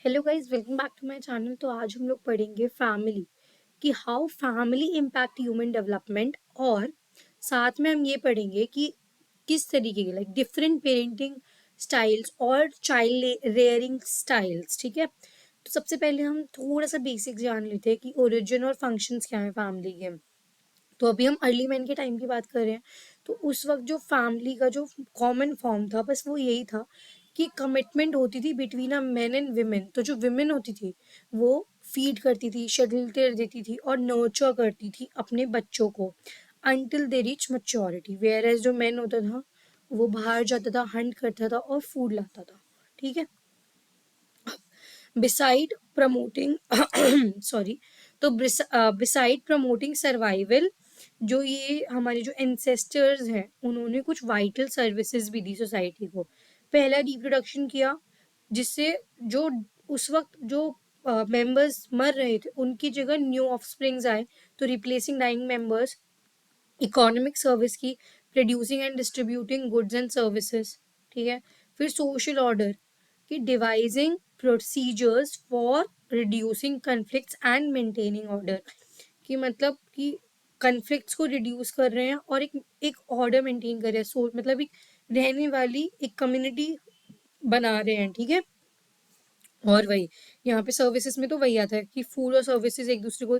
Hello guys, welcome back to my channel. तो आज हम लोग पढ़ेंगे फैमिली कि how family impact human development, और साथ में हम ये पढ़ेंगे कि किस तरीके के डिफरेंट पेरेंटिंग स्टाइल्स और चाइल्ड रेयरिंग स्टाइल्स। ठीक है, तो सबसे पहले हम थोड़ा सा बेसिक जान लेते हैं कि ओरिजिन और फंक्शंस क्या है फैमिली के। तो अभी हम अर्ली मैन के टाइम की बात कर रहे हैं। तो उस वक्त जो फैमिली का जो कॉमन फॉर्म था, बस वो यही था कि कमिटमेंट होती थी between a man and women. तो जो विमेन होती थी वो फीड करती थी, शेड्यूल्टर देती थी और नर्चर करती थी अपने बच्चों को until they reach maturity. Whereas जो मैन होता था वो बाहर जाता था, हंट करता था और फूड लाता था। ठीक है, बिसाइड प्रमोटिंग सॉरी, तो बिसाइड प्रमोटिंग सर्वाइवल, जो ये हमारे जो एंसेस्टर्स हैं उन्होंने कुछ वाइटल सर्विसेज भी दी सोसाइटी को। पहला रिप्रोडक्शन किया, जिससे जो उस वक्त जो मेंबर्स मर रहे थे उनकी जगह न्यू ऑफस्प्रिंग्स आए, तो replacing dying members. Economic service की, producing and distributing goods and services. ठीक है, फिर सोशल ऑर्डर की, devising procedures for reducing conflicts and maintaining order, कि मतलब कि कन्फ्लिक्ट्स को रिड्यूस कर रहे हैं और एक एक ऑर्डर मेंटेन कर रहे हैं। मतलब एक रहने वाली एक कम्युनिटी बना रहे हैं। ठीक है, और वही यहाँ पे सर्विसेज में तो वही आता है कि फूड और सर्विसेज एक दूसरे को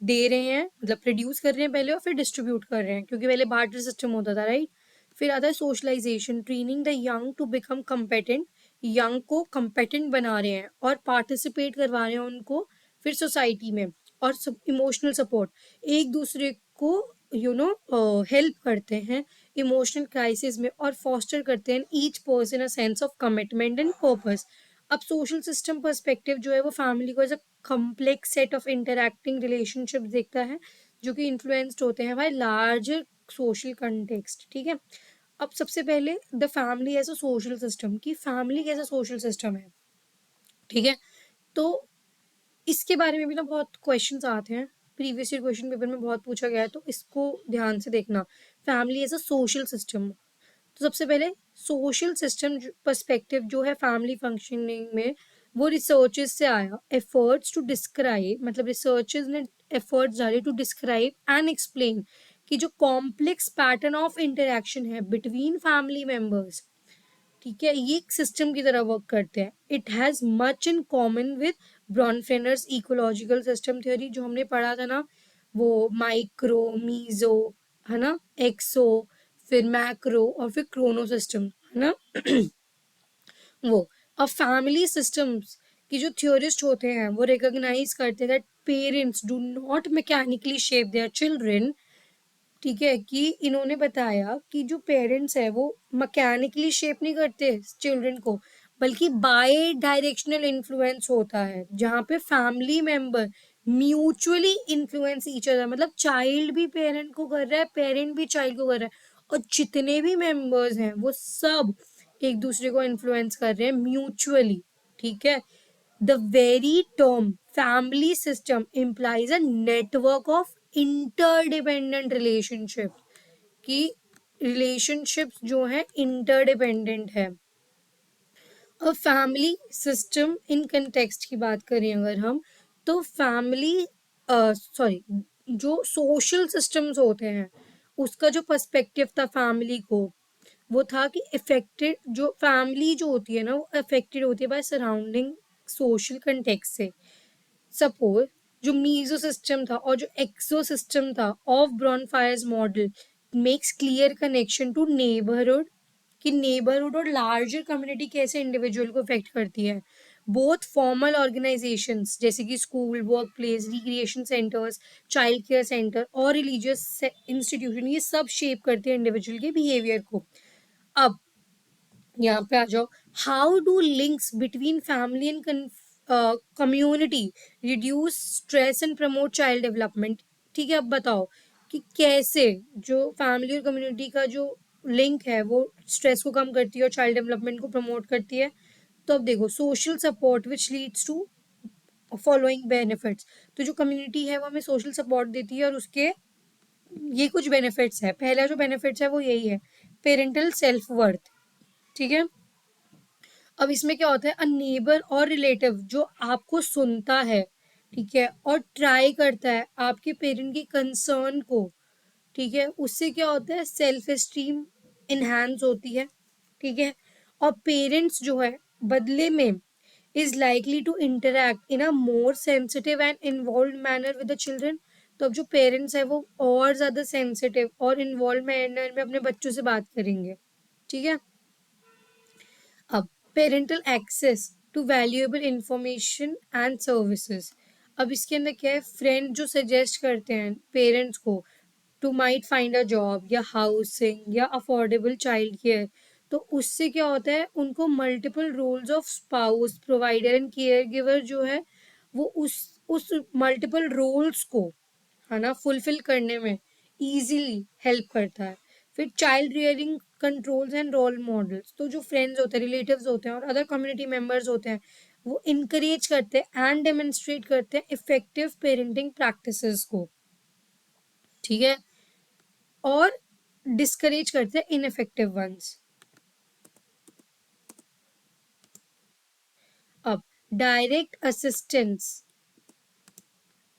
दे रहे हैं, मतलब प्रोड्यूस कर रहे हैं पहले और फिर डिस्ट्रीब्यूट कर रहे हैं, क्योंकि पहले बार्टर सिस्टम होता था, राइट। फिर आता है socialisation, training the young to become competent. Young को कम्पेटेंट बना रहे हैं और पार्टिसिपेट करवा रहे हैं उनको फिर सोसाइटी में। और इमोशनल सपोर्ट, एक दूसरे को हेल्प करते हैं इमोशनल क्राइसिस में और फॉस्टर करते हैं each person a sense of commitment and purpose. अब सोशल सिस्टम पर्सपेक्टिव जो है वो फैमिली को as a complex set of interacting relationship देखता है, जो कि इन्फ्लुएंस्ड होते हैं बाय लार्जर सोशल कंटेक्स्ट। ठीक है, अब सबसे पहले the family as a social system, की फैमिली कैसा सोशल सिस्टम है। ठीक है, तो इसके बारे में भी ना बहुत क्वेश्चंस आते हैं, प्रीवियस ईयर क्वेश्चन पेपर में बहुत पूछा गया है, तो इसको ध्यान से देखना। Family as a social system, तो सबसे पहले सोशल सिस्टम पर्सपेक्टिव जो है फैमिली फंक्शनिंग में, वो रिसर्चेस से आया। एफर्ट्स टू डिस्क्राइब, मतलब रिसर्चेस ने एफर्ट्स डाले टू डिस्क्राइब एंड एक्सप्लेन कि जो कॉम्प्लेक्स पैटर्न ऑफ इंटरेक्शन है बिटवीन फैमिली मेंबर्स, ठीक है, ये एक सिस्टम की तरह वर्क करते हैं। It has much in common with Bronfenbrenner's ecological system theory, जो हमने पढ़ा था ना, वो माइक्रो मीजो, है ना, एक्सो, फिर मैक्रो और फिर क्रोनो सिस्टम, है ना। वो अब फैमिली सिस्टम्स की जो थ्योरिस्ट होते हैं वो रिकॉग्नाइज करते हैं that parents do not mechanically shape their children. ठीक है, कि इन्होंने बताया कि जो पेरेंट्स है वो मैकेनिकली शेप नहीं करते चिल्ड्रन को, बल्कि बाय डायरेक्शनल इन्फ्लुएंस होता है, जहाँ पे family member mutually influence each other. मतलब चाइल्ड भी पेरेंट को कर रहा है, पेरेंट भी चाइल्ड को कर रहा है, और जितने भी मेंबर्स हैं वो सब एक दूसरे को इन्फ्लुएंस कर रहे हैं म्यूचुअली। ठीक है, the very term family system implies a network of interdependent relationships, कि relationships जो है interdependent है। अब फैमिली सिस्टम इन कंटेक्स्ट की बात करें अगर हम, तो फैमिली सॉरी, जो सोशल सिस्टम्स होते हैं उसका जो पर्सपेक्टिव था फैमिली को, वो था कि इफेक्टेड, जो फैमिली जो होती है ना वो अफेक्टेड होती है बाय सराउंडिंग सोशल कंटेक्स्ट से। सपोज जो मीजो सिस्टम था और जो एक्सो सिस्टम था of Bronfenbrenner's model makes clear connection to neighbourhood, कि नेबरहुड और लार्जर कम्युनिटी कैसे इंडिविजुअल को इफेक्ट करती है। बोथ फॉर्मल ऑर्गेनाइजेशंस जैसे कि school, workplace, recreation centres, child care centre और रिलीजियस इंस्टीट्यूशन, ये सब शेप करते हैं इंडिविजुअल के बिहेवियर को। अब यहाँ पे आ जाओ, how do links between family and community reduce stress and promote child development. ठीक है, अब बताओ कि कैसे जो फैमिली और कम्युनिटी का जो लिंक है वो स्ट्रेस को कम करती है और चाइल्ड डेवलपमेंट को प्रमोट करती है। तो अब देखो, social support which leads to following benefits, तो जो कम्युनिटी है वो हमें सोशल सपोर्ट देती है और उसके ये कुछ बेनिफिट्स है। पहला जो बेनिफिट्स है वो यही है, पेरेंटल सेल्फ वर्थ। ठीक है, अब इसमें क्या होता है, अ नेबर और रिलेटिव जो आपको सुनता है, ठीक है, और ट्राई करता है आपके पेरेंट की कंसर्न को, ठीक है, उससे क्या होता है, सेल्फ एस्टीम इनहेंस होती है, ठीक है। और पेरेंट्स जो है बदले में is likely to interact in a more sensitive and involve manner with the children. तो अब जो पेरेंट्स है वो और ज्यादा सेंसिटिव और इन्वॉल्व मैनर में अपने बच्चों से बात करेंगे, ठीक है। अब parental access to valuable information and services. अब इसके अंदर क्या है, फ्रेंड जो सजेस्ट करते हैं पेरेंट्स को to might find a job या हाउसिंग या अफोर्डेबल चाइल्ड केयर, तो उससे क्या होता है, उनको multiple roles of spouse, provider and caregiver जो है वो उस मल्टीपल रोल्स को, है ना, फुलफिल करने में इजीली हेल्प करता है। फिर child rearing controls and role models, तो जो फ्रेंड्स होते हैं, रिलेटिव्स होते हैं और अदर कम्युनिटी मेंबर्स होते हैं, वो इनकरेज करते हैं एंड डेमोन्स्ट्रेट करते हैं इफेक्टिव पेरेंटिंग प्रैक्टिसेस को, ठीक है, और डिस्करेज करते हैं इनइफेक्टिव वंस। अब डायरेक्ट असिस्टेंस,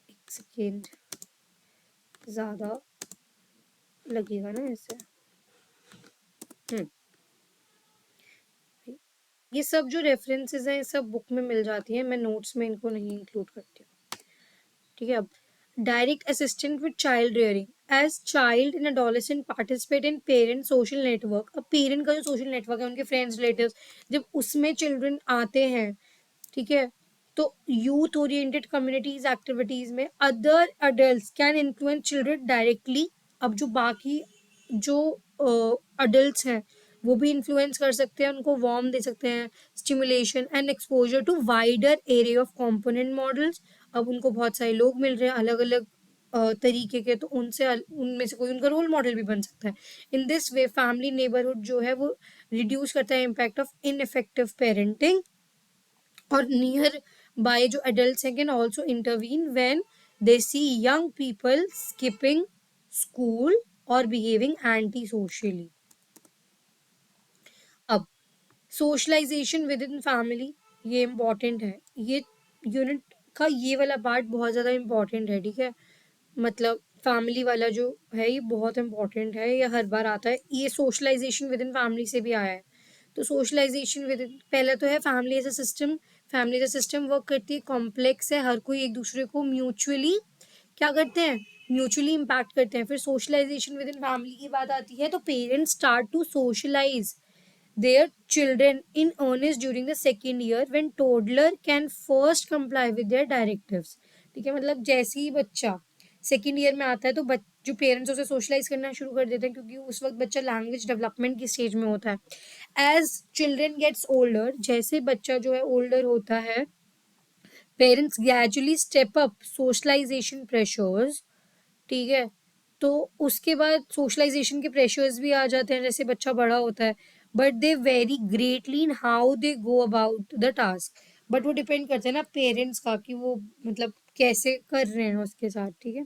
एक सेकेंड, ज्यादा लगेगा ना ऐसे। हम्म ये सब जो रेफरेंसेस हैं ये सब बुक में मिल जाती है, मैं नोट्स में इनको नहीं इंक्लूड करती हूँ, ठीक है। अब direct assistant with child rearing, as child in adolescent participate in parent social network. अब पेरेंट का जो सोशल नेटवर्क है, उनके फ्रेंड्स रिलेटिव्स, जब उसमें चिल्ड्रन आते हैं, ठीक है, तो यूथ ओरिएंटेड कम्युनिटीज एक्टिविटीज में other adult can influence children directly. अब जो बाकी जो अडल्ट हैं वो भी इन्फ्लुएंस कर सकते हैं, उनको वार्म दे सकते हैं, stimulation and exposure to wider area of component models. अब उनको बहुत सारे लोग मिल रहे हैं अलग अलग तरीके के, तो उनमें से कोई उनका रोल मॉडल भी बन सकता है। In this way family neighbourhood जो है वो रिड्यूस करता है इम्पैक्ट ऑफ इनइफेक्टिव पेरेंटिंग, और नियर बाय जो adults हैं can also intervene when they see young people skipping school or behaving anti-socially. अब सोशलाइजेशन विद इन फैमिली, ये इम्पॉर्टेंट है, ये यूनिट का ये वाला पार्ट बहुत ज़्यादा इम्पॉर्टेंट है, ठीक है। मतलब फैमिली वाला जो है ये बहुत इंपॉर्टेंट है, ये हर बार आता है, ये सोशलाइजेशन विद इन फैमिली से भी आया है। तो सोशलाइजेशन विद इन, पहले तो है family as a system. Family as a system work करती है, कॉम्प्लेक्स है, हर कोई एक दूसरे को म्यूचुअली क्या करते हैं, म्यूचुअली इम्पैक्ट करते हैं। फिर सोशलाइजेशन विद इन फैमिली की बात आती है तो parents start to socialize their children in earnest during the second year when toddler can first comply with their directives, ठीक है। मतलब जैसे ही बच्चा सेकेंड ईयर में आता है तो जो पेरेंट्स उसे सोशलाइज करना शुरू कर देते हैं, क्योंकि उस वक्त बच्चा लैंग्वेज डेवलपमेंट की स्टेज में होता है। एज चिल्ड्रन गेट्स ओल्डर, जैसे बच्चा जो है ओल्डर होता है, parents gradually step up socialization pressures, ठीक है। तो उसके बाद सोशलाइजेशन के प्रेशर्स भी आ जाते हैं जैसे बच्चा बड़ा होता है, but they very greatly in how they go about the task. But वो डिपेंड करते हैं ना पेरेंट्स का कि वो मतलब कैसे कर रहे हैं उसके साथ, ठीक है।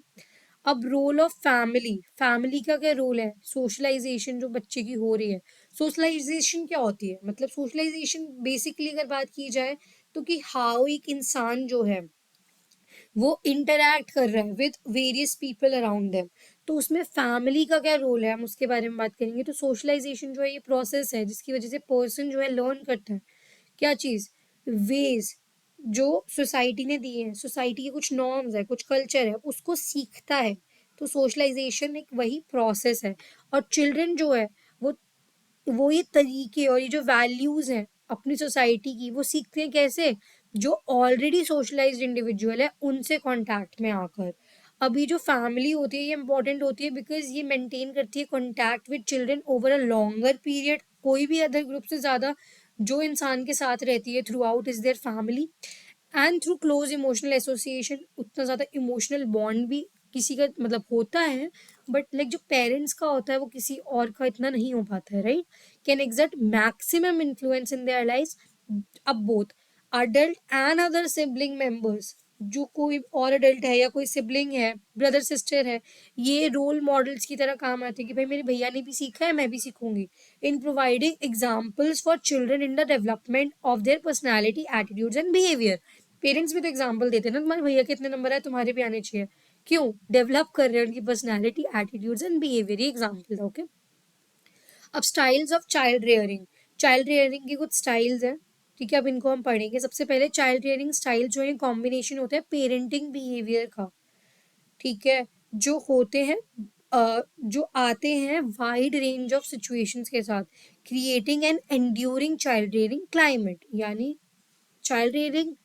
अब रोल ऑफ फैमिली, फैमिली का क्या रोल है सोशलाइजेशन जो बच्चे की हो रही है। सोशलाइजेशन क्या होती है, मतलब सोशलाइजेशन बेसिकली अगर बात की जाए तो कि हाउ एक इंसान जो है वो इंटरैक्ट कर रहा है with various people around them, तो उसमें फैमिली का क्या रोल है हम उसके बारे में बात करेंगे। तो सोशलाइजेशन जो है ये प्रोसेस है जिसकी वजह से पर्सन जो है लर्न करता है क्या चीज़, वेज जो सोसाइटी ने दिए हैं, सोसाइटी के कुछ नॉर्म्स है, कुछ कल्चर है, उसको सीखता है। तो सोशलाइजेशन एक वही प्रोसेस है। और चिल्ड्रन जो है वो ये तरीके और ये जो वैल्यूज हैं अपनी सोसाइटी की वो सीखते हैं कैसे, जो ऑलरेडी सोशलाइज्ड इंडिविजुअल है उनसे कांटेक्ट में आकर। अभी जो फैमिली होती है ये इंपॉर्टेंट होती है बिकॉज ये मेंटेन करती है contact with children over a longer period. कोई भी अदर ग्रुप से ज़्यादा जो इंसान के साथ रहती है through out is their family, and through close emotional association उतना ज़्यादा इमोशनल बॉन्ड भी किसी का मतलब होता है, बट लाइक जो पेरेंट्स का होता है वो किसी और का इतना नहीं हो पाता है, right. Can exert maximum influence in their lives, अब both adult and other sibling members जो कोई और अडल्ट है या कोई सिबलिंग है, ब्रदर सिस्टर है, ये रोल मॉडल्स की तरह काम आते हैं कि भाई मेरे भैया ने भी सीखा है, मैं भी सीखूंगी। In providing examples for children in the development of their personality, attitudes and behaviour. Parents भी तो एग्जाम्पल देते हैं ना, तुम्हारे भैया के इतने नंबर है, तुम्हारे भी आने चाहिए। क्यों? डेवलप कर रहे हैं उनकी पर्सनैलिटी, एटीट्यूड्स एंड बिहेवियर, ये एग्जाम्पल। ओके, अब styles of child rearing. Child rearing की कुछ स्टाइल्स हैं, ठीक है, अब इनको हम पढ़ेंगे। सबसे पहले चाइल्ड रेयरिंग स्टाइल जो है कॉम्बिनेशन होता है पेरेंटिंग बिहेवियर का, ठीक है, जो होते हैं जो आते हैं वाइड रेंज ऑफ सिचुएशंस के साथ, creating an enduring child rearing climate. यानी चाइल्ड रेयरिंग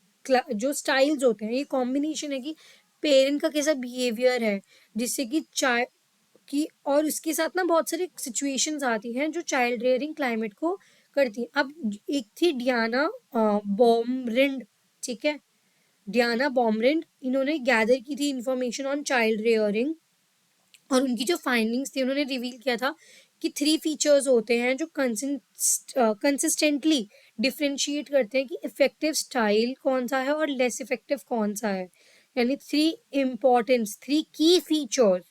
जो स्टाइल्स होते हैं, ये कॉम्बिनेशन है कि पेरेंट का कैसा बिहेवियर है, जिससे कि कि और उसके साथ ना बहुत सारी सिचुएशंस आती हैं जो चाइल्ड रेयरिंग क्लाइमेट को करती हैं। अब एक थी डियाना बॉमरिंड, ठीक है, डियाना बॉमरिंड, इन्होंने गैदर की थी इंफॉर्मेशन ऑन चाइल्ड रेयरिंग, और उनकी जो फाइंडिंग्स थी, उन्होंने रिवील किया था कि 3 फीचर्स होते हैं जो कंसिस्टेंटली डिफ्रेंशिएट करते हैं कि इफेक्टिव स्टाइल कौन सा है और लेस इफेक्टिव कौन सा है। यानी 3 की फीचर्स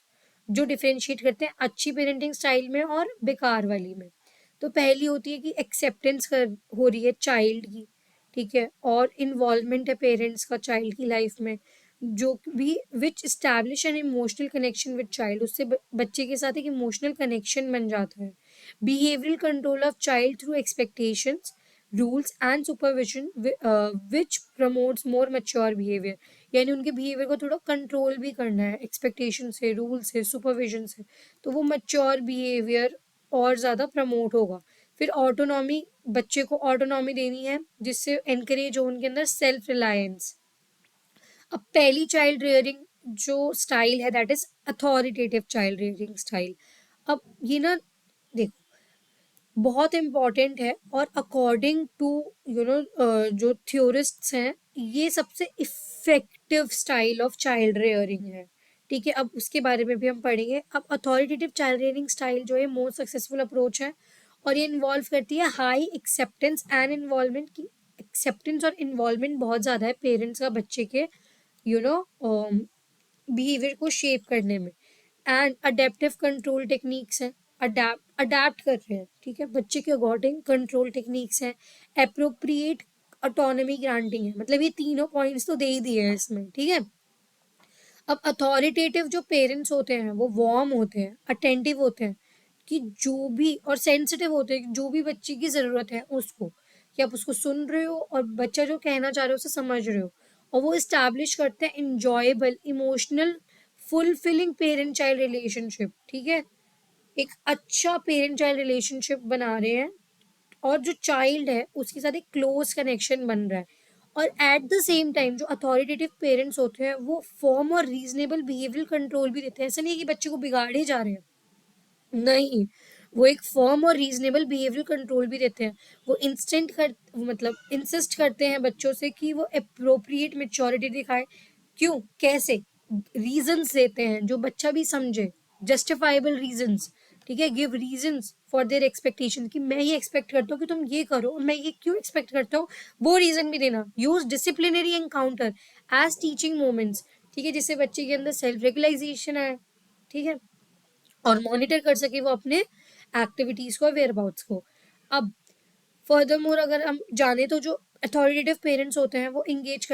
जो डिफ्रेंशिएट करते हैं अच्छी पेरेंटिंग स्टाइल में और बेकार वाली में। तो पहली होती है कि एक्सेप्टेंस कर हो रही है चाइल्ड की, ठीक है, और इन्वॉल्वमेंट है पेरेंट्स का चाइल्ड की लाइफ में, जो भी which establish an emotional connection with child, उससे बच्चे के साथ एक इमोशनल कनेक्शन बन जाता है। Behavioural control of child through expectations, rules and supervision which promotes more mature behaviour. यानी उनके बिहेवियर को थोड़ा कंट्रोल भी करना है एक्सपेक्टेशन से, रूल से, सुपरविजन से, तो वो मैच्योर बिहेवियर और ज़्यादा प्रमोट होगा। फिर ऑटोनॉमी, बच्चे को ऑटोनॉमी देनी है जिससे एनकरेज हो उनके अंदर सेल्फ रिलायंस। अब पहली चाइल्ड रेयरिंग जो स्टाइल है that is authoritative child rearing style. अब ये ना देखो बहुत इम्पॉर्टेंट है, और अकॉर्डिंग टू जो थ्योरिस्ट्स हैं, ये सबसे effective style of child rearing है, ठीक है। अब उसके बारे में भी हम पढ़ेंगे। अब अथॉरिटेटिव चाइल्ड रेयरिंग स्टाइल जो है मोस्ट सक्सेसफुल अप्रोच है, और ये इन्वॉल्व करती है हाई एक्सेप्टेंस एंड इन्वॉल्वमेंट की। एक्सेप्टेंस और इन्वॉल्वमेंट बहुत ज़्यादा है पेरेंट्स का बच्चे के बिहेवियर को शेप करने में। एंड अडेप्टिव कंट्रोल टेक्निक्स हैं, अडेप्ट कर रहे हैं, ठीक है, बच्चे के अकॉर्डिंग कंट्रोल टेक्निक्स हैं। अप्रोप्रिएट ऑटोनॉमी ग्रांटिंग है, मतलब ये तीनों पॉइंट्स तो दे ही दिए हैं इसमें, ठीक है। अब अथॉरिटेटिव जो पेरेंट्स होते हैं वो वार्म होते हैं, अटेंटिव होते हैं, कि जो भी, और सेंसिटिव होते हैं, जो भी बच्चे की ज़रूरत है उसको, कि आप उसको सुन रहे हो और बच्चा जो कहना चाह रहे हो उसे समझ रहे हो। और वो इस्टेब्लिश करते हैं enjoyable, emotional, fulfilling parent child relationship, ठीक है, एक अच्छा पेरेंट चाइल्ड रिलेशनशिप बना रहे हैं, और जो चाइल्ड है उसके साथ एक क्लोज कनेक्शन बन रहा है। और एट द सेम टाइम जो अथॉरिटेटिव पेरेंट्स होते हैं वो फॉर्म और रीजनेबल बिहेवियर कंट्रोल भी देते हैं। ऐसा नहीं है कि बच्चे को बिगाड़े जा रहे हैं, नहीं, वो एक फर्म और रीजनेबल बिहेवियर कंट्रोल भी देते हैं। वो मतलब इंसिस्ट करते हैं बच्चों से कि वो अप्रोप्रिएट मेच्योरिटी दिखाए। क्यों, कैसे, रीजंस देते हैं जो बच्चा भी समझे, जस्टिफाइबल रीजंस, ठीक है, give reasons for their expectation, कि मैं ये एक्सपेक्ट करता हूँ कि तुम ये करो, और मैं ये क्यों एक्सपेक्ट करता हूँ, वो रीजन भी देना। Use disciplinary encounter as teaching moments, ठीक है, जिससे बच्चे के अंदर सेल्फ रेगुलाइजेशन आए, ठीक है, और मॉनिटर कर सके वो अपने एक्टिविटीज को, वेयर अबाउट्स को। अब फर्दरमोर अगर हम जाने तो जो अथॉरिटेटिव पेरेंट्स होते हैं वो इंगेज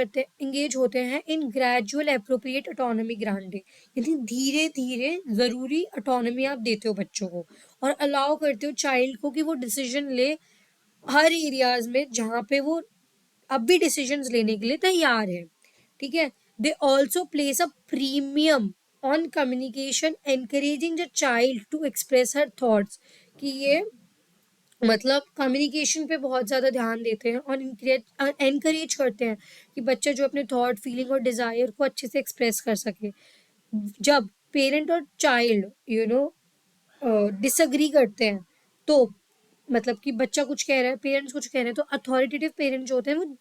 होते हैं इन ग्रेजुअल अप्रोप्रिएट ऑटोनॉमी ग्रांटिंग, यानी धीरे धीरे ज़रूरी ऑटोनॉमी आप देते हो बच्चों को, और अलाउ करते हो चाइल्ड को कि वो डिसीजन ले हर एरियाज में जहाँ पे वो अब भी डिसीजंस लेने के लिए तैयार है, ठीक है। They also place a premium on communication, encouraging the child to express her thoughts, कि ये मतलब कम्युनिकेशन पे बहुत ज़्यादा ध्यान देते हैं और एनकरेज करते हैं कि बच्चा जो अपने थॉट, फीलिंग और डिज़ायर को अच्छे से एक्सप्रेस कर सके। जब पेरेंट और चाइल्ड डिसअग्री करते हैं, तो मतलब कि बच्चा कुछ कह रहा है, पेरेंट्स कुछ कह रहे हैं, तो अथॉरिटेटिव पेरेंट्स जो होते हैं वो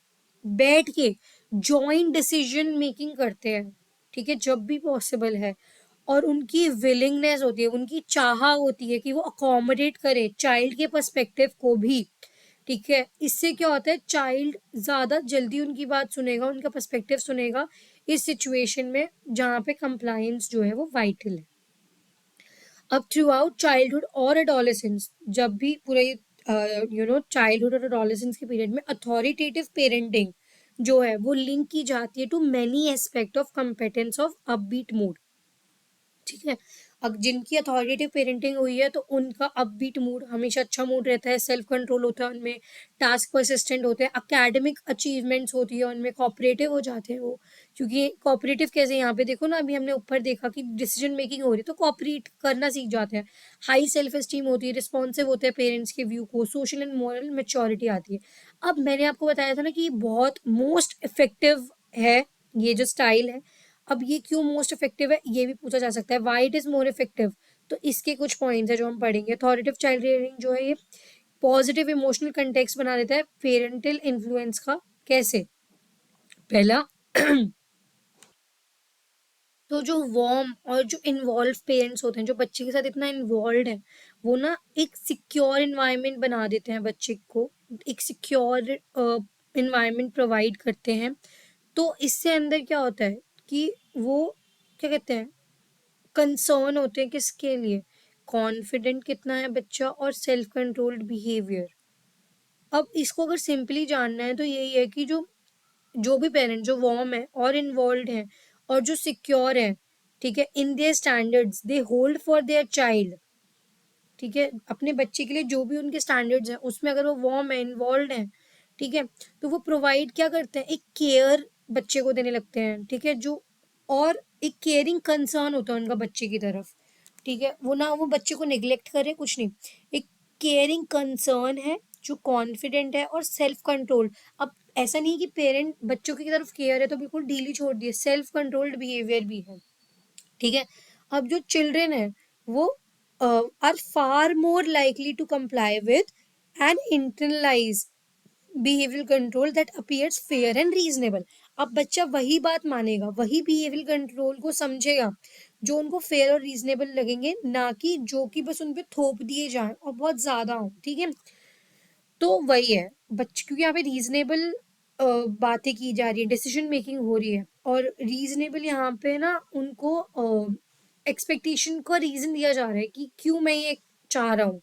बैठ के जॉइंट डिसीजन मेकिंग करते हैं, ठीक है, जब भी पॉसिबल है। और उनकी विलिंगनेस होती है, उनकी चाह होती है कि वो अकोमोडेट करे चाइल्ड के पर्सपेक्टिव को भी, ठीक है, इससे क्या होता है, चाइल्ड ज्यादा जल्दी उनकी बात सुनेगा, उनका पर्सपेक्टिव सुनेगा इस सिचुएशन में जहाँ पे कंप्लायंस जो है वो वाइटल है। अब थ्रू आउट चाइल्डहुड और एडोलेसेंस, जब भी पूरा चाइल्डहुड और एडोलेसेंस के पीरियड में अथॉरिटेटिव पेरेंटिंग जो है वो लिंक की जाती है to many aspect of competence of upbeat mood. ठीक है, अब जिनकी अथॉरिटेटिव पेरेंटिंग हुई है तो उनका अपबीट मूड, हमेशा अच्छा मूड रहता है, सेल्फ कंट्रोल होता है उनमें, टास्क परसिस्टेंट होते हैं, एकेडमिक अचीवमेंट्स होती है उनमें, कोऑपरेटिव हो जाते हैं वो। क्योंकि कोऑपरेटिव कैसे, यहाँ पे देखो ना, अभी हमने ऊपर देखा कि डिसीजन मेकिंग हो रही है तो कोऑपरेट करना सीख जाते हैं। हाई सेल्फ एस्टीम होती है, रिस्पॉन्सिव होते हैं पेरेंट्स के व्यू को, सोशल एंड मोरल मेच्योरिटी आती है। अब मैंने आपको बताया था ना कि बहुत मोस्ट इफेक्टिव है ये जो स्टाइल है। अब ये क्यों मोस्ट इफेक्टिव है ये भी पूछा जा सकता है, why it is more effective. तो इसके कुछ पॉइंट्स है जो हम पढ़ेंगे। अथॉरिटेटिव चाइल्ड रियरिंग जो है ये पॉजिटिव इमोशनल कंटेक्स्ट बना देता है पेरेंटल इन्फ्लुएंस का। कैसे? पहला, तो जो वार्म और जो इन्वॉल्व पेरेंट्स होते हैं, जो बच्चे के साथ इतना इन्वॉल्व है, वो ना एक सिक्योर इन्वायरमेंट बना देते हैं बच्चे को, एक सिक्योर इन्वायरमेंट प्रोवाइड करते हैं। तो इससे अंदर क्या होता है कि वो क्या कहते हैं, कंसर्न होते हैं किसके लिए, कॉन्फिडेंट कितना है बच्चा और सेल्फ कंट्रोल्ड बिहेवियर। अब इसको अगर सिंपली जानना है तो यही है कि जो जो भी पेरेंट जो वार्म है और इन्वॉल्व है और जो सिक्योर है, ठीक है, in their standards they hold for their child, ठीक है, अपने बच्चे के लिए जो भी उनके स्टैंडर्ड्स हैं उसमें अगर वो वार्म है, इन्वॉल्व है, ठीक है, तो वो प्रोवाइड क्या करते हैं, एक केयर बच्चे को देने लगते हैं, ठीक है, जो और एक केयरिंग कंसर्न होता है उनका बच्चे की तरफ। ठीक है, वो ना वो बच्चे को निग्लेक्ट करे कुछ नहीं, एक केयरिंग कंसर्न है, जो कॉन्फिडेंट है और सेल्फ कंट्रोल। अब ऐसा नहीं है कि पेरेंट बच्चों की तरफ केयर है तो बिल्कुल डीली छोड़ दिए, सेल्फ कंट्रोल्ड बिहेवियर भी है। ठीक है, अब जो चिल्ड्रेन है वो are far more likely to comply with and internalize behavioural control that appears fair and reasonable. अब बच्चा वही बात मानेगा, वही बिहेवियल कंट्रोल को समझेगा जो उनको फेयर और रीजनेबल लगेंगे, ना कि जो कि बस उन पे थोप दिए जाएं और बहुत ज्यादा हो। ठीक है, तो वही है बच्चे, क्योंकि यहाँ पे रीजनेबल बातें की जा रही है, डिसीजन मेकिंग हो रही है, और रीजनेबल यहाँ पे ना उनको एक्सपेक्टेशन का रीजन दिया जा रहा है कि क्यों मैं ये चाह रहा हूँ।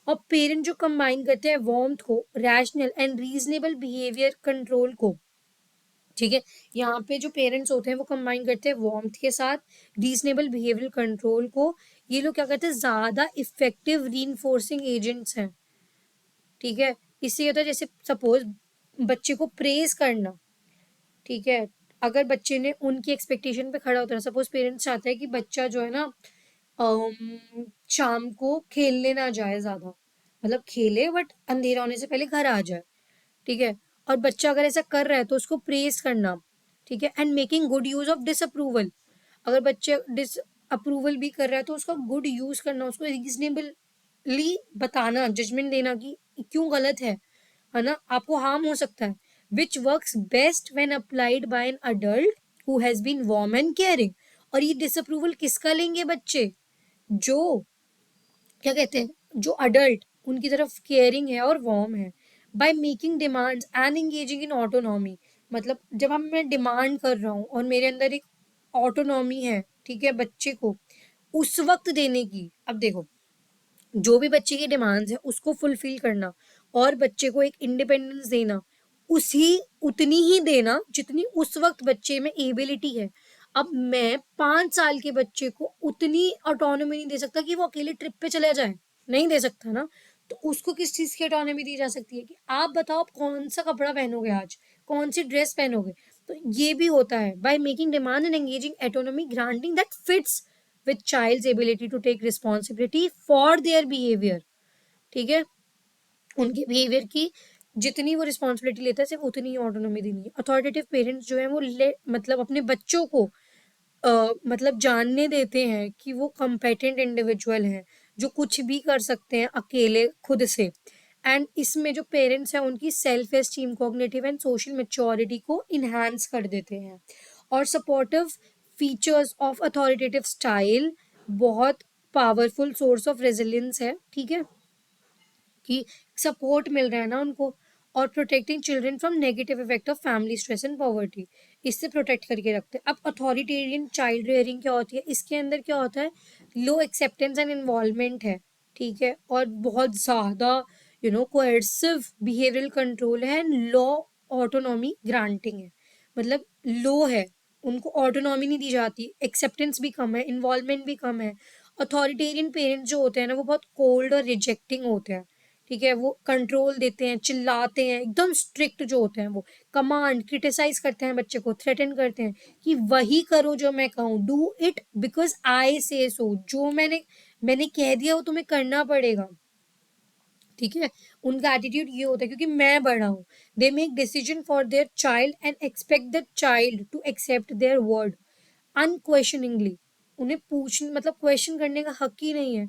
और पेरेंट जो कंबाइन करते हैं वार्मथ को, rational and reasonable behaviour control को, ठीक है, यहाँ पे जो पेरेंट्स होते हैं वो कंबाइन करते हैं वार्मथ के साथ रीजनेबल बिहेवियर कंट्रोल को। ये लोग क्या करते हैं, ज्यादा इफेक्टिव रीइंफोर्सिंग एजेंट्स हैं। ठीक है, इससे ये होता है, जैसे सपोज बच्चे को प्रेज करना, ठीक है, अगर बच्चे ने उनकी एक्सपेक्टेशन पे खड़ा उतरा, सपोज पेरेंट्स चाहते हैं कि बच्चा जो है ना शाम को खेलने ना जाए ज्यादा, मतलब खेले बट अंधेरा होने से पहले घर आ जाए। ठीक है, और बच्चा अगर ऐसा कर रहा है तो उसको प्रेज करना, ठीक है, and making good use of disapproval. अगर बच्चे डिस अप्रूवल भी कर रहा है तो उसका गुड यूज करना, उसको रीजनेबली बताना, जजमेंट देना कि क्यों गलत है ना, आपको हार्म हो सकता है, which works best when applied by an adult who has been warm and caring. और ये डिसअप्रूवल किसका लेंगे बच्चे, जो क्या कहते हैं, जो अडल्ट उनकी तरफ केयरिंग है और वार्म है, by making demands and engaging in autonomy. मतलब जब हम मैं डिमांड कर रहा हूँ और मेरे अंदर एक ऑटोनॉमी है, ठीक है, बच्चे को उस वक्त देने की। अब देखो, जो भी बच्चे की डिमांड्स है उसको फुलफिल करना और बच्चे को एक इंडिपेंडेंस देना, उसी उतनी ही देना जितनी उस वक्त बच्चे में एबिलिटी है। अब मैं 5 साल के बच्चे को उतनी ऑटोनॉमी नहीं दे सकता कि वो अकेले ट्रिप पे चला जाए, नहीं दे सकता ना। तो उसको किस चीज की ऑटोनॉमी दी जा सकती है कि आप बताओ आप कौन सा कपड़ा पहनोगे आज, कौन सी ड्रेस पहनोगे। तो ये भी होता है by making demand and engaging autonomy granting that fits with child's ability to take responsibility for their behavior। ठीक है, उनके बिहेवियर की जितनी वो रिस्पॉन्सिबिलिटी लेता है सिर्फ उतनी ही ऑटोनॉमी देनी है। अथॉरिटेटिव पेरेंट्स जो है वो मतलब अपने बच्चों को मतलब जानने देते हैं कि वो कम्पेटेंट इंडिविजुअल हैं, जो कुछ भी कर सकते हैं अकेले खुद से। एंड इसमें जो पेरेंट्स हैं उनकी self esteem, cognitive and social maturity को इन्हांस कर देते हैं। और supportive features of authoritative style बहुत पावरफुल सोर्स ऑफ रेजिलियंस है। ठीक है, कि सपोर्ट मिल रहा है ना उनको। और protecting children from negative effect of family stress and poverty, इससे प्रोटेक्ट करके रखते हैं। अब अथॉरिटेरियन चाइल्ड रेयरिंग क्या होती है, इसके अंदर क्या होता है, लो एक्सेप्टेंस एंड इन्वॉल्वमेंट है, ठीक है, और बहुत ज़्यादा कोएर्सिव बिहेवियरल कंट्रोल है, एंड लॉ ऑटोनॉमी ग्रांटिंग है, मतलब लो है, उनको ऑटोनॉमी नहीं दी जाती, एक्सेप्टेंस भी कम है, इन्वॉल्वमेंट भी कम है। अथॉरिटेरियन पेरेंट्स जो होते हैं ना वो बहुत कोल्ड और रिजेक्टिंग होते हैं, ठीक है, वो कंट्रोल देते हैं, चिल्लाते हैं, एकदम स्ट्रिक्ट जो होते हैं, वो कमांड क्रिटिसाइज करते हैं बच्चे को, थ्रेटन करते हैं कि वही करो जो मैं कहूँ, डू इट बिकॉज आई से सो, जो मैंने मैंने कह दिया वो तुम्हें करना पड़ेगा, ठीक है। उनका एटीट्यूड ये होता है क्योंकि मैं बड़ा हूँ। They make decision for their child and expect the child to accept their word unquestioningly. उन्हें पूछ मतलब क्वेश्चन करने का हक ही नहीं है।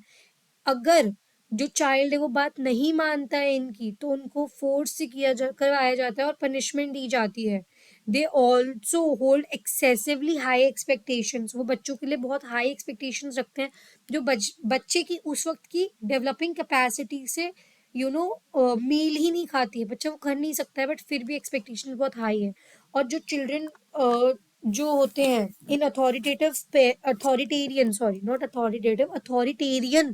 अगर जो चाइल्ड है वो बात नहीं मानता है इनकी, तो उनको फोर्स से करवाया जाता है और पनिशमेंट दी जाती है। They also hold excessively high expectations, वो बच्चों के लिए बहुत हाई एक्सपेक्टेशंस रखते हैं जो बच्चे की उस वक्त की डेवलपिंग कैपेसिटी से मील ही नहीं खाती है, बच्चा वो कर नहीं सकता है, बट फिर भी एक्सपेक्टेशन बहुत हाई है। और जो चिल्ड्रन जो होते हैं in authoritarian, sorry not authoritative, authoritarian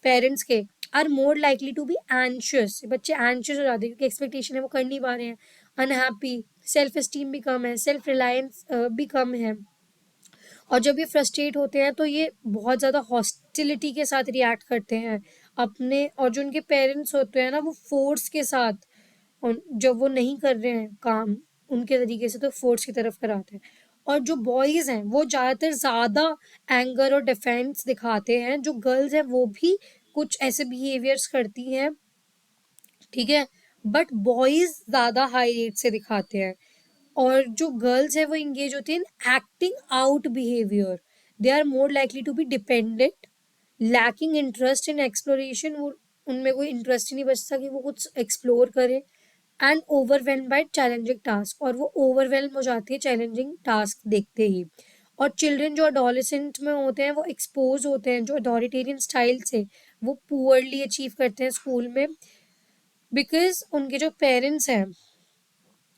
parents के, are more likely to be anxious, बच्चे एंशियस हो जाते हैं क्योंकि एक्सपेक्टेशन है वो कर नहीं पा रहे हैं, अनहैप्पी, सेल्फ एस्टीम भी कम है, सेल्फ रिलायंस भी कम है। और जब ये फ्रस्ट्रेट होते हैं तो ये बहुत ज़्यादा हॉस्टिलिटी के साथ रिएक्ट करते हैं अपने, और जो उनके पेरेंट्स होते हैं ना वो फोर्स के साथ, और जब वो नहीं कर रहे हैं काम उनके तरीके से तो फोर्स की तरफ कराते हैं। और जो बॉयज़ हैं वो ज़्यादातर ज़्यादा एंगर और डिफेंस दिखाते हैं, जो गर्ल्स हैं वो भी कुछ ऐसे बिहेवियर्स करती हैं, ठीक है, बट बॉयज़ ज़्यादा हाई रेट से दिखाते हैं। और जो गर्ल्स है वो इंगेज होती हैं acting out behaviour, they are more likely to be dependent, lacking interest in exploration, वो उनमें कोई इंटरेस्ट ही नहीं बचता कि वो कुछ एक्सप्लोर करें, and overwhelm by challenging task, और वो ओवरवेल्म हो जाती है चैलेंजिंग टास्क देखते ही। और चिल्ड्रन जो अडोलेसेंट में होते हैं वो एक्सपोज होते हैं जो अथॉरिटेरियन स्टाइल से, वो पुअरली अचीव करते हैं स्कूल में, बिकॉज उनके जो पेरेंट्स हैं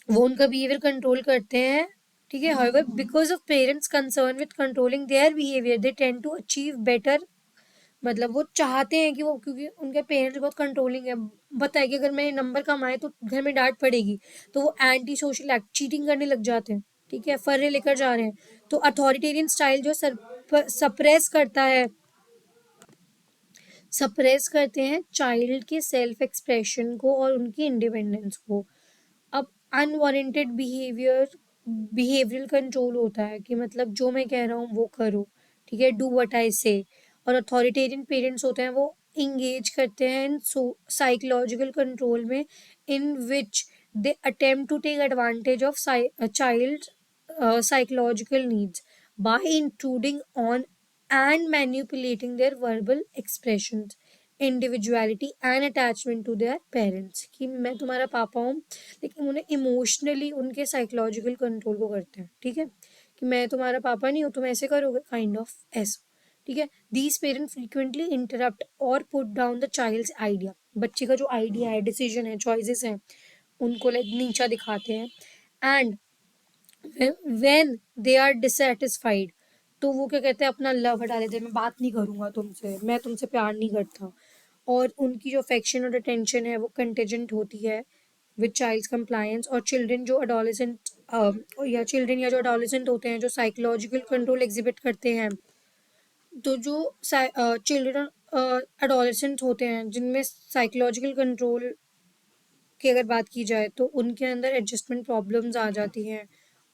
वो उनका बिहेवियर कंट्रोल करते हैं, ठीक है। However because of parents concern with controlling their behaviour they tend to achieve better, मतलब वो चाहते हैं कि वो, क्योंकि उनके पेरेंट्स बहुत कंट्रोलिंग है, बताए कि अगर मेरे नंबर कम आए तो घर में डांट पड़ेगी, तो वो एंटी सोशल एक्ट चीटिंग करने लग जाते हैं, ठीक है, फर्रे लेकर जा रहे हैं। तो अथॉरिटेरियन स्टाइल जो सप्रेस करता है, सप्रेस करते हैं चाइल्ड के सेल्फ एक्सप्रेशन को और उनकी इंडिपेंडेंस को। अब अनवांटेड बिहेवियरल कंट्रोल होता है कि मतलब जो मैं कह रहा हूँ वो करो, ठीक है, डू व्हाट आई से। और अथॉरिटेरियन पेरेंट्स होते हैं वो इंगेज करते हैं इन साइकोलॉजिकल कंट्रोल में, in which they attempt to take advantage of child psychological needs by intruding on and manipulating their verbal expressions, individuality and attachment to their parents, कि मैं तुम्हारा पापा हूँ, लेकिन उन्हें इमोशनली उनके साइकोलॉजिकल कंट्रोल को करते हैं, ठीक है, कि मैं तुम्हारा पापा नहीं हूँ, तुम ऐसे करोगे, काइंड ऑफ ऐसा, ठीक है। दीज पेरेंट फ्रीक्वेंटली इंटरप्ट और put down the child's idea, बच्चे का जो आइडिया है, डिसीजन है, चॉइसेस हैं, उनको लाइक नीचा दिखाते हैं। And when they are dissatisfied, तो वो क्या कहते हैं, अपना लव हटा देते हैं, मैं बात नहीं करूंगा तुमसे, मैं तुमसे प्यार नहीं करता। और उनकी जो अफेक्शन और अटेंशन है वो कंटेजेंट होती है विद चाइल्ड्स कंप्लायंस। और चिल्ड्रन जो अडोलेसेंट या जो अडोलेसेंट होते हैं जो साइकोलॉजिकल कंट्रोल एग्जिबिट करते हैं, तो जो चिल्ड्रन अडोलेसेंट होते हैं जिनमें साइकोलॉजिकल कंट्रोल की अगर बात की जाए तो उनके अंदर एडजस्टमेंट प्रॉब्लम्स आ जाती हैं,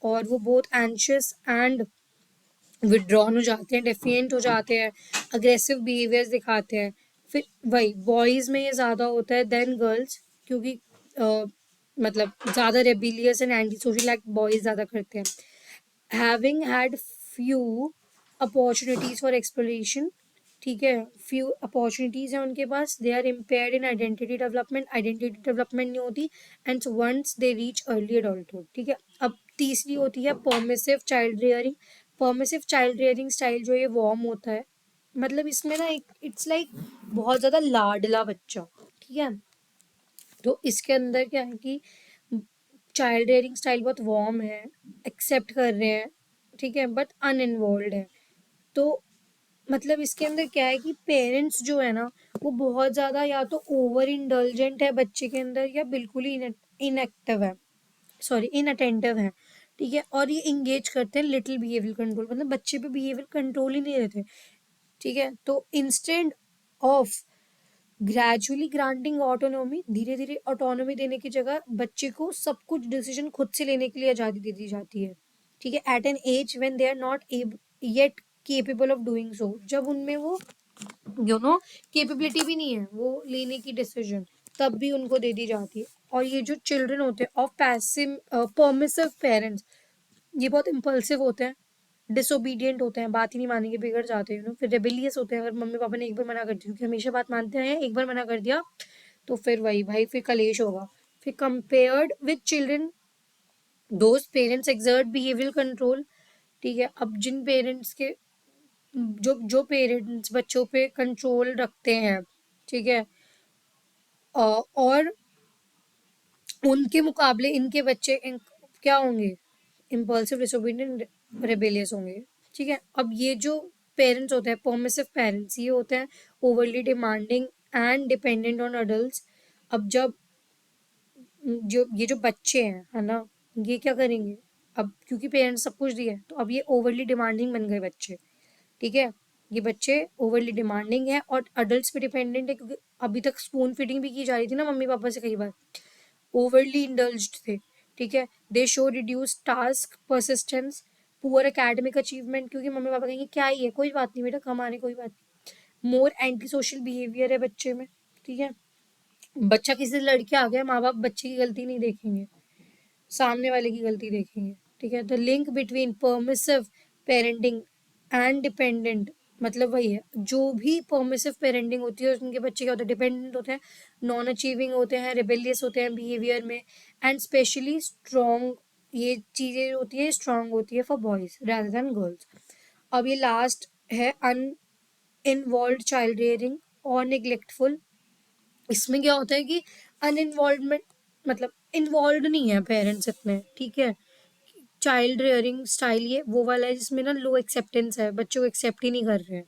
और वो बहुत एंशियस एंड विड्रॉन हो जाते हैं, डेफिएंट हो जाते हैं, अग्रेसिव बिहेवियर्स दिखाते हैं। फिर वही बॉयज़ में ये ज़्यादा होता है देन गर्ल्स, क्योंकि मतलब ज़्यादा rebellious and antisocial act boys ज़्यादा करते हैं। Having had few opportunities for exploration, ठीक है, फ्यू अपॉर्चुनिटीज हैं उनके पास, they are impaired in identity development नहीं होती, and once they reach early adulthood, ठीक है। अब तीसरी होती है permissive child rearing. Permissive child rearing style जो ये वार्म होता है, मतलब इसमें ना एक इट्स लाइक बहुत ज़्यादा लाडला बच्चा, ठीक है, तो इसके अंदर क्या है कि चाइल्ड रेयरिंग स्टाइल बहुत वार्म है, एक्सेप्ट कर रहे हैं, ठीक है, बट अनइन्वॉल्व है। तो मतलब इसके अंदर क्या है कि पेरेंट्स जो है ना, वो बहुत ज्यादा या तो ओवर इंडल्जेंट है बच्चे के अंदर, या बिल्कुल ही इनएक्टिव है, सॉरी इनअटेंटिव है, ठीक है। और ये इंगेज करते हैं लिटिल बिहेवियर कंट्रोल, मतलब बच्चे पे बिहेवियर कंट्रोल ही नहीं रहते, ठीक है। तो instant of gradually granting autonomy, धीरे धीरे ऑटोनॉमी देने की जगह बच्चे को सब कुछ डिसीजन खुद से लेने के लिए आजादी दे दी जाती है, ठीक है। At an age when they are not yet capable of doing so, जब उनमें वो कैपेबिलिटी भी नहीं है वो लेने की डिसीजन, तब भी उनको दे दी जाती है। और ये जो चिल्ड्रन होते हैं ऑफ पैसिव परमिसिव पेरेंट्स, ये बहुत इम्पल्सिव होते हैं, डिसोबीडियंट होते हैं, बात ही नहीं मानेंगे, बिगड़ जाते हैं, फिर रेबेलियस होते हैं अगर मम्मी पापा ने एक बार मना कर दिया, क्योंकि हमेशा बात मानते हैं, एक बार मना कर दिया तो फिर वही भाई, फिर कलेश होगा। फिर compared with children, those parents exert behaviour control, ठीक है। अब जिन पेरेंट्स के जो जो पेरेंट्स बच्चों पे कंट्रोल रखते हैं, ठीक है, और उनके मुकाबले इनके बच्चे क्या होंगे, इम्पल्सिव, डिसोबीडियंट, रेबेलियस होंगे, ठीक है। अब ये जो पेरेंट्स होते हैं परमिसिव पेरेंट्स, ये होते हैं overly demanding and dependent on adults. अब जब जो ये जो बच्चे हैं, है ना, ये क्या करेंगे, अब क्योंकि पेरेंट्स सब कुछ दिए तो अब ये ओवरली डिमांडिंग बन गए बच्चे, ठीक है। ये बच्चे ओवरली डिमांडिंग है और अडल्ट्स पे डिपेंडेंट है, क्योंकि अभी तक स्पून फीडिंग भी की जा रही थी ना मम्मी पापा से कई बार, ओवरली इंडल्ज्ड थे, ठीक है। दे show reduce task persistence, poor academic achievement, क्योंकि मम्मी पापा कहेंगे क्या ही है, कोई बात नहीं बेटा, कमा रहे, कोई बात नहीं। मोर एंटी सोशल बिहेवियर है बच्चे में, ठीक है। बच्चा किसी से लड़के आ गया, माँ बाप बच्चे की गलती नहीं देखेंगे, सामने वाले की गलती देखेंगे, ठीक है। The link between permissive parenting and dependent, मतलब वही है, जो भी परमिसिव पेरेंटिंग होती है उनके बच्चे क्या होते हैं, डिपेंडेंट होते हैं, नॉन अचीविंग होते हैं, रिबेलियस होते हैं बिहेवियर में, एंड स्पेशली स्ट्रॉन्ग, ये चीजें होती है स्ट्रॉन्ग होती है for boys rather than girls. अब ये लास्ट है अन इन्वॉल्व चाइल्ड रेयरिंग और निग्लेक्टफुल। इसमें क्या होता है कि अनइन्वॉल्वमेंट, मतलब इन्वॉल्व नहीं है पेरेंट्स इतने, ठीक है। चाइल्ड रेयरिंग स्टाइल ये वो वाला है जिसमें ना लो एक्सेप्टेंस है, बच्चों को एक्सेप्ट ही नहीं कर रहे हैं,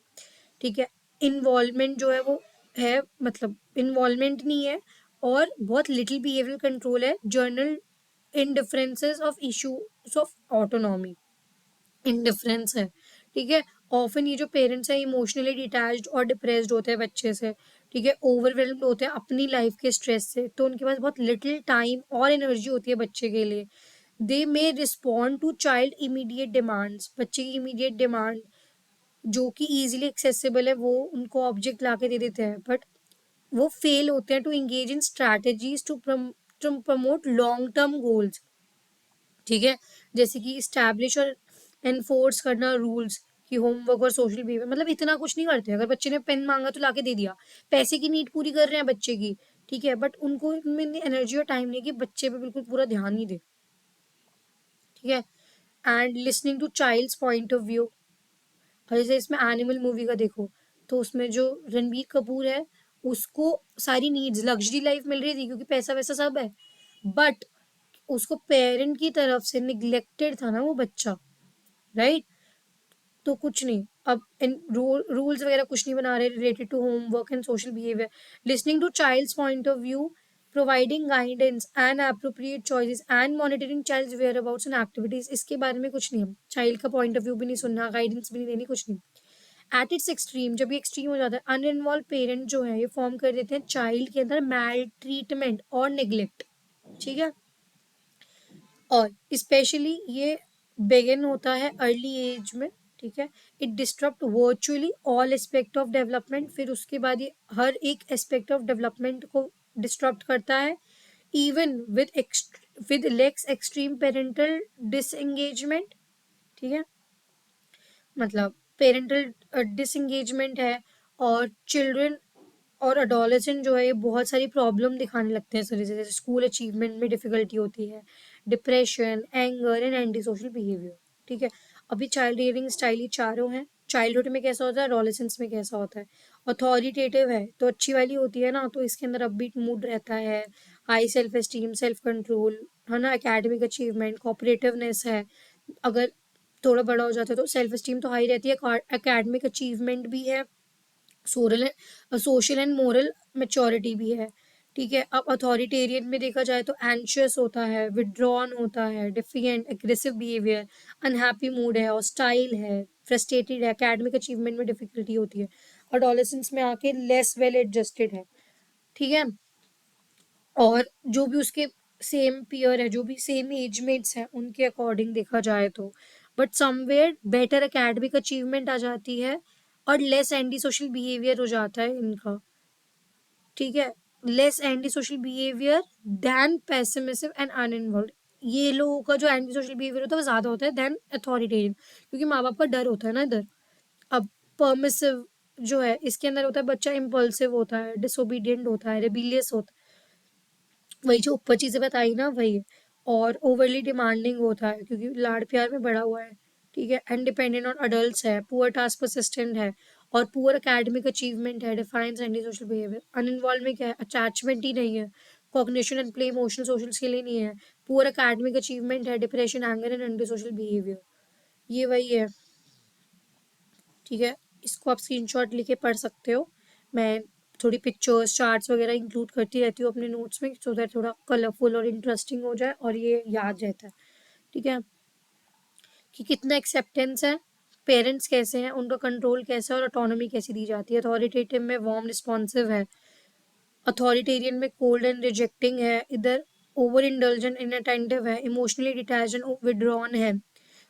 ठीक है। इन्वॉल्वमेंट जो है वो है, मतलब इन्वॉल्वमेंट नहीं है, और बहुत लिटिल बिहेवियर कंट्रोल है, journal in differences of issues of autonomy, indifference है, ठीक है। ऑफन ये जो पेरेंट्स हैं इमोशनली डिटैच्ड और डिप्रेस्ड होते हैं बच्चे से, ठीक है, ओवरवेल्म्ड होते हैं अपनी लाइफ के स्ट्रेस से, तो उनके पास बहुत लिटिल टाइम और एनर्जी होती है बच्चे के लिए। They may respond to child immediate demands, बच्चे की इमीडिएट डिमांड जो कि इजीली एक्सेसिबल है वो उनको ऑब्जेक्ट ला के दे देते हैं, बट वो फेल होते हैं to engage in strategies to promote long term goals, ठीक है। जैसे कि इस्टेब्लिश और एनफोर्स करना रूल्स, कि होमवर्क और सोशल बिहेवियर, मतलब इतना कुछ नहीं करते, अगर बच्चे ने पेन मांगा तो लाके दे दिया, पैसे की नीड पूरी कर रहे हैं बच्चे की, ठीक है, बट उनको इनमें एनर्जी और टाइम नहीं है कि बच्चे पे बिल्कुल पूरा ध्यान नहीं दे, ठीक है। And listening to child's point of view, और जैसे इसमें एनिमल मूवी का देखो, तो उसमें जो रणबीर कपूर है, उसको सारी नीड्स लग्जरी लाइफ मिल रही थी क्योंकि पैसा वैसा सब है, बट उसको पेरेंट की तरफ से निग्लेक्टेड था ना वो बच्चा, राइट। तो कुछ नहीं, अब इन रूल्स वगैरह कुछ नहीं बना रहे related to homework and social behaviour, listening to child's point of view, providing guidance and appropriate choices and monitoring child's whereabouts and activities, इसके बारे में कुछ नहीं, चाइल्ड का पॉइंट ऑफ व्यू भी नहीं सुनना, गाइडेंस भी नहीं देनी, कुछ नहीं। एट इट्स एक्सट्रीम, जब ये एक्सट्रीम हो जाता है, अनइन्वॉल्व पेरेंट जो है ये फॉर्म कर देते हैं चाइल्ड के अंदर मैल ट्रीटमेंट और निग्लेक्ट, ठीक है। और स्पेशली ये बिगिन होता है अर्ली एज में, ठीक है। It disturb virtually all aspect of development, फिर उसके बाद ये हर एक एस्पेक्ट ऑफ डेवलपमेंट को डिस्टर्ब करता है, even with lax extreme parental disengagement, ठीक है। मतलब पेरेंटल डिसएंगेजमेंट है, और चिल्ड्रन और अडोलेसेंट जो है ये बहुत सारी प्रॉब्लम दिखाने लगते हैं शरीर से, जैसे स्कूल अचीवमेंट में डिफिकल्टी होती है, depression, anger and antisocial behaviour, ठीक है। अभी चाइल्ड रियरिंग स्टाइल ये चारों हैं, चाइल्डहुड में कैसा होता है, एडोलेसेंस में कैसा होता है। अथॉरिटेटिव है तो अच्छी वाली होती है ना, तो इसके अंदर अपबीट मूड रहता है, high self esteem, self control, है ना, एकेडमिक अचीवमेंट, कोऑपरेटिवनेस है। अगर थोड़ा बड़ा हो जाता है तो सेल्फ एस्टीम तो हाई रहती है, एकेडमिक अचीवमेंट भी है, social social and moral maturity भी है। ठीक है, अब अथॉरिटेरियन में देखा जाए तो एंशियस होता है, विड्रॉन होता है, डिफिएंट, एग्रेसिव बिहेवियर, अनहैप्पी मूड है, हॉस्टाइल है, फ्रस्ट्रेटेड है, एकेडमिक अचीवमेंट में डिफिकल्टी होती है। अडोलेसेंस में आके लेस वेल एडजस्टेड है। ठीक है, और जो भी उसके सेम पीयर है, जो भी सेम एज मेट्स हैं, उनके अकॉर्डिंग देखा जाए तो but somewhere better academic achievement आ जाती है और लेस एंटी सोशल बिहेवियर हो जाता है इनका। ठीक है, less antisocial behaviour than permissive and uninvolved. ये लोगों का जो एंटी सोशल बिहेवियर होता है वो ज्यादा होता है देन अथॉरिटेरियन, क्योंकि माँ बाप का डर होता है ना इधर। अब परमिसिव जो है इसके अंदर होता है बच्चा इम्पल्सिव होता है, डिसोबीडियंट होता है, रेबिलियस होता है, वही जो ऊपर चीजें बताई ना वही है। और ओवरली डिमांडिंग होता है क्योंकि लाड़ प्यार में बड़ा हुआ है। ठीक है, इंडिपेंडेंट ऑन अडल्ट्स है, पुअर टास्क परसिस्टेंट है, और पुअर एकेडमिक अचीवमेंट है, defiance antisocial behaviour. Uninvolved में क्या है, अटैचमेंट ही नहीं है, cognition and play, emotional social skill ही नहीं है, पुअर एकेडमिक अचीवमेंट है, depression, anger and antisocial behaviour. ये वही है। ठीक है, इसको आप स्क्रीनशॉट लेके पढ़ सकते हो। मैं थोड़ी पिक्चर्स चार्ट्स वगैरह इंक्लूड करती रहती हूँ अपने नोट्स में, सो दैट थोड़ा कलरफुल और इंटरेस्टिंग हो जाए और ये याद रहता है। ठीक है, कि कितना एक्सेप्टेंस है, पेरेंट्स कैसे हैं, उनका कंट्रोल कैसा है और ऑटोनॉमी कैसी दी जाती है। अथॉरिटेटिव में वार्म रिस्पॉन्सिव है, अथॉरिटेरियन में कोल्ड एंड रिजेक्टिंग है, इधर ओवर इंडल्जेंट इनअटेंटिव है, इमोशनली डिटैच एंड विड्रॉन है।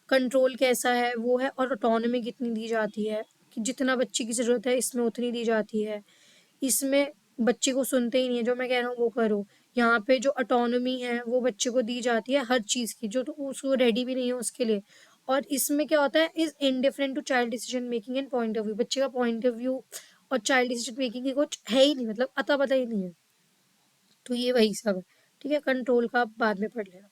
कंट्रोल कैसा है वो है, और ऑटोनॉमी कितनी दी जाती है कि जितना बच्चे की ज़रूरत है इसमें उतनी दी जाती है। इसमें बच्चे को सुनते ही नहीं है, जो मैं कह रहा हूँ वो करो। यहाँ पे जो ऑटोनॉमी है वो बच्चे को दी जाती है हर चीज़ की, जो तो उसको रेडी भी नहीं है उसके लिए। और इसमें क्या होता है, is indifferent to child decision making and point of view. बच्चे का पॉइंट ऑफ व्यू और चाइल्ड डिसीजन मेकिंग की कुछ है ही नहीं, मतलब अता पता ही नहीं है। तो ये वही सब है। ठीक है, कंट्रोल का आप बाद में पढ़ लेना।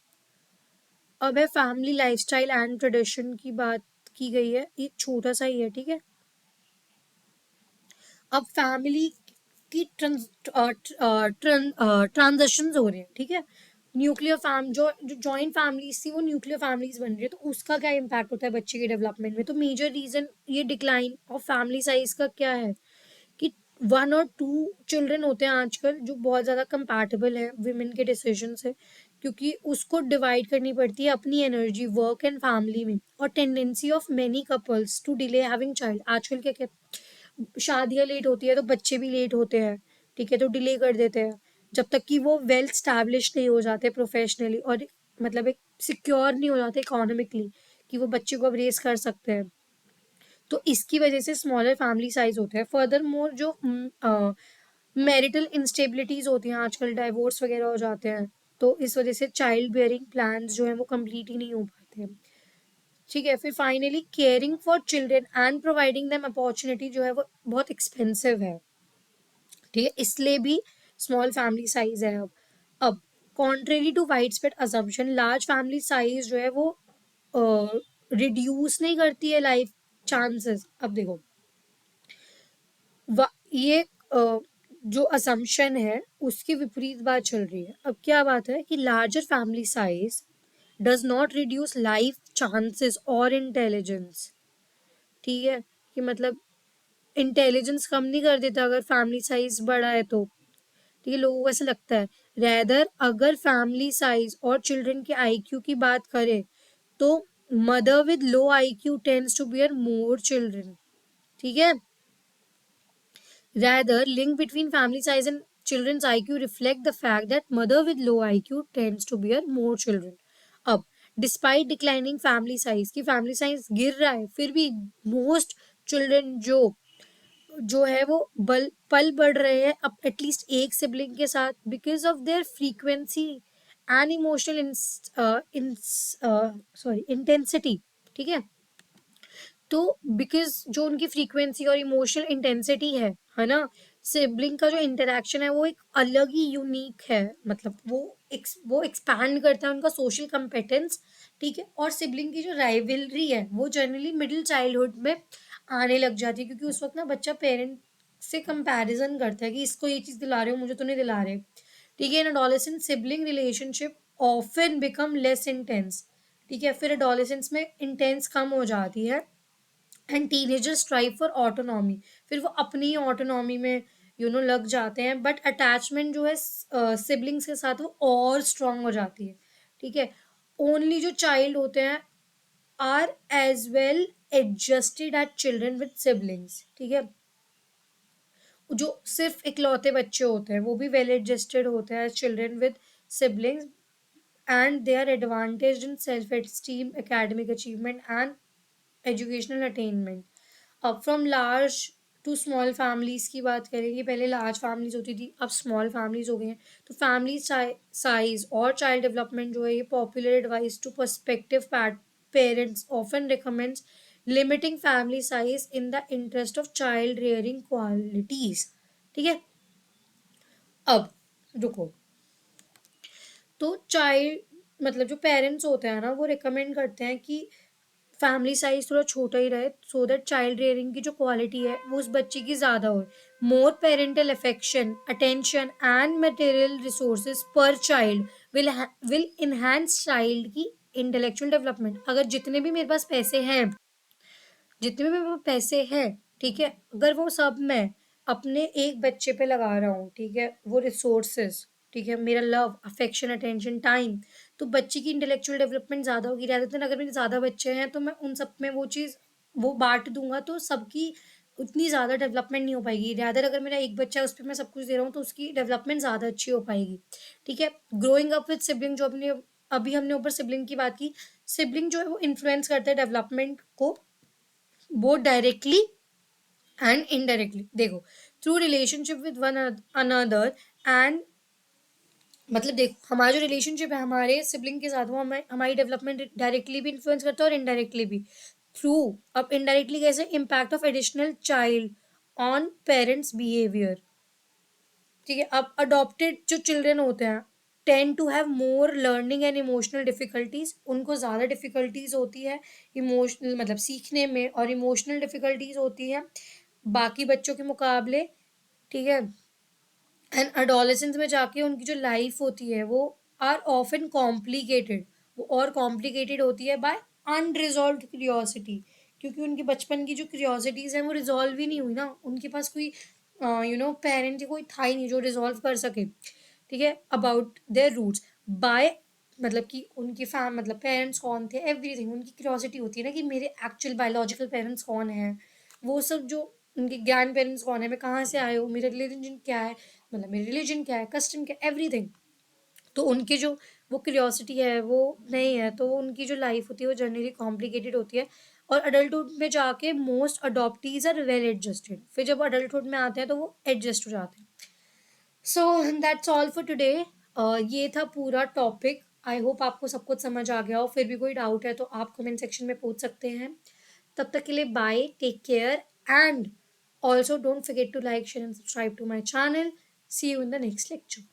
अब है फैमिली लाइफस्टाइल एंड ट्रेडिशन की बात की गई है, एक छोटा सा ही है। ठीक है, अब फैमिली की ट्रांजेक्शन हो रहे हैं। ठीक है, न्यूक्लियर फैम जो जॉइंट फैमिलीज थी वो न्यूक्लियर फैमिलीज बन रही है, तो उसका क्या इम्पैक्ट होता है बच्चे के डेवलपमेंट में। तो मेजर रीजन ये डिक्लाइन ऑफ फैमिली साइज का क्या है कि 1 और 2 चिल्ड्रन होते हैं आजकल, जो बहुत ज़्यादा कंपैटिबल है विमेन के डिसीजन से, क्योंकि उसको डिवाइड करनी पड़ती है अपनी एनर्जी वर्क एंड फैमिली में। और tendency of many couples to delay having child, आजकल क्या क्या शादियां लेट होती है तो बच्चे भी लेट होते हैं। ठीक है, तो डिले कर देते हैं जब तक कि वो वेल स्टैब्लिश नहीं हो जाते प्रोफेशनली, और मतलब एक सिक्योर नहीं हो जाते इकोनॉमिकली कि वो बच्चे को अब रेस कर सकते हैं। तो इसकी वजह से स्मॉलर फैमिली साइज होते हैं। फर्दर मोर जो मैरिटल इंस्टेबिलिटीज होती हैं आजकल, डाइवोर्स वगैरह हो जाते हैं, तो इस वजह से चाइल्ड बेयरिंग प्लान्स जो है वो कंप्लीट ही नहीं हो पाते हैं। ठीक है, फिर finally caring for children and providing them opportunity जो है वो बहुत एक्सपेंसिव है। ठीक है, इसलिए भी स्मॉल फैमिली साइज है। अब contrary to wide spread assumption, large family size जो है वो रिड्यूस नहीं करती है लाइफ चांसेस। अब देखो, ये जो असम्पशन है उसके विपरीत बात चल रही है। अब क्या बात है कि larger family size does not reduce life chances और इंटेलिजेंस। ठीक है, कि मतलब इंटेलिजेंस कम नहीं कर देता अगर फैमिली साइज बड़ा है तो। ठीक है, लोगों को ऐसा लगता है। रैदर अगर फैमिली साइज और चिल्ड्रन के आईक्यू की बात करें तो mother with low IQ tends to bear more children. ठीक है, rather link between family size and children's IQ reflect the fact that mother with low IQ tends to bear more children. अब despite declining family size की, family size गिर रहा है फिर भी most children जो जो है वो पल बढ़ रहे हैं अब एटलीस्ट एक सिबलिंग के साथ, because of their frequency and emotional sorry intensity. ठीक है, तो बिकॉज जो उनकी फ्रीक्वेंसी और इमोशनल इंटेंसिटी है ना, सिबलिंग का जो इंटरेक्शन है वो एक अलग ही यूनिक है, मतलब वो एक्सपैंड करता है उनका सोशल कंपेटेंस। ठीक है, और सिबलिंग की जो राइवलरी है वो जनरली मिडिल चाइल्डहुड में आने लग जाती है, क्योंकि उस वक्त ना बच्चा पेरेंट से कंपैरिजन करता है कि इसको ये चीज़ दिला रहे हो मुझे तो नहीं दिला रहे। ठीक है। In adolescence sibling relationship often become less intense, ठीक है। फिर एडोलेसेंस में इंटेंस कम हो जाती है। And teenagers strive for autonomy, फिर वो अपनी ऑटोनॉमी में लग जाते हैं, बट अटैचमेंट जो है सिबलिंग्स के साथ वो और स्ट्रांग हो जाती है, ठीक है। ओनली जो चाइल्ड होते हैं are as well adjusted as children with siblings, ठीक है। जो सिर्फ इकलौते बच्चे होते हैं वो भी वेल एडजस्टेड होते हैं children with siblings, and they are advantage in self esteem, academic achievement and educational attainment. अब from large to small families की बात करेंगे, पहले लार्ज फैमिलीज होती थी, अब स्मॉल फैमिलीज हो गई हैं। तो फैमिली साइज और चाइल्ड डेवलपमेंट जो है ये popular advice to perspective parents often recommends limiting family size in the interest of child rearing qualities, ठीक है। अब रुको, तो चाइल्ड मतलब जो पेरेंट्स होते हैं ना वो रिकमेंड करते हैं कि फैमिली साइज थोड़ा छोटा ही रहे, सो दैट चाइल्ड रेयरिंग की जो क्वालिटी है वो उस बच्चे की ज़्यादा हो। More parental affection, attention and material resources पर चाइल्ड विल इन्हांस चाइल्ड की इंटेलेक्चुअल डेवलपमेंट। अगर जितने भी मेरे पास पैसे हैं, जितने भी मेरे पास पैसे हैं, ठीक है, अगर वो सब मैं अपने एक बच्चे पे लगा रहा हूँ, ठीक है, वो रिसोर्सेज, ठीक है, मेरा लव, अफेक्शन, अटेंशन, टाइम, तो बच्चे की इंटेलेक्चुअल डेवलपमेंट ज़्यादा होगी। रहते देन अगर मेरे ज़्यादा बच्चे हैं तो मैं उन सब में वो चीज़ वो बांट दूंगा तो सबकी उतनी ज़्यादा डेवलपमेंट नहीं हो पाएगी। रैदर अगर मेरा एक बच्चा है उस पर मैं सब कुछ दे रहा हूँ तो उसकी डेवलपमेंट ज़्यादा अच्छी हो पाएगी, ठीक है। ग्रोइंग अप विद सिबलिंग, जो अपने अभी हमने ऊपर सिबलिंग की बात की, सिबलिंग जो है वो इन्फ्लुएंस करता है डेवलपमेंट को, बोथ डायरेक्टली एंड इनडायरेक्टली। देखो, through relationship with one another and, मतलब देखो हमारा जो रिलेशनशिप है हमारे सिबलिंग के साथ वो हमें हमारी डेवलपमेंट डायरेक्टली भी इन्फ्लुएंस करता है और इनडायरेक्टली भी। थ्रू, अब इनडायरेक्टली कैसे, impact of additional child on parents behaviour, ठीक है। अब अडॉप्टेड जो चिल्ड्रन होते हैं tend to have more learning and emotional difficulties, उनको ज़्यादा डिफिकल्टीज होती है इमोशनल मतलब सीखने में, और इमोशनल डिफिकल्टीज होती है बाकी बच्चों के मुकाबले, ठीक है। एंड अडोलेसेंस में जाके उनकी जो लाइफ होती है वो आर ऑफन कॉम्प्लिकेटेड, वो और कॉम्प्लिकेटेड होती है बाय अनरिजॉल्व क्यूरियोसिटी, क्योंकि उनके बचपन की जो क्यूरियोसिटीज हैं वो रिजॉल्व ही नहीं हुई ना, उनके पास कोई पेरेंट कोई था ही नहीं जो रिजॉल्व कर सके, ठीक है, अबाउट देयर रूट्स बाय, मतलब कि उनकी फैम मतलब पेरेंट्स कौन थे, एवरीथिंग उनकी क्यूरियोसिटी होती है ना कि मेरे एक्चुअल बायोलॉजिकल पेरेंट्स कौन हैं, वो सब जो उनके ग्रैंड पेरेंट्स कौन है, मैं कहाँ से आए हूँ, मेरा रिलीजन क्या है, मतलब मेरी रिलीजन क्या है, कस्टम क्या, एवरीथिंग। तो उनकी जो वो क्यूरियोसिटी है वो नहीं है, तो उनकी जो लाइफ होती है वो जनरली कॉम्प्लिकेटेड होती है। और अडल्टहुड में जाके मोस्ट अडॉप्टीज आर वेल एडजस्टेड, फिर जब अडल्टहुड में आते हैं तो वो एडजस्ट हो जाते हैं। So that's all for today. ये था पूरा टॉपिक। आई होप आपको सब कुछ समझ आ गया हो, फिर भी कोई डाउट है तो आप कमेंट सेक्शन में पूछ सकते हैं। तब तक के लिए bye, take care, and also don't forget to like, share and subscribe to my channel. See you in the next lecture.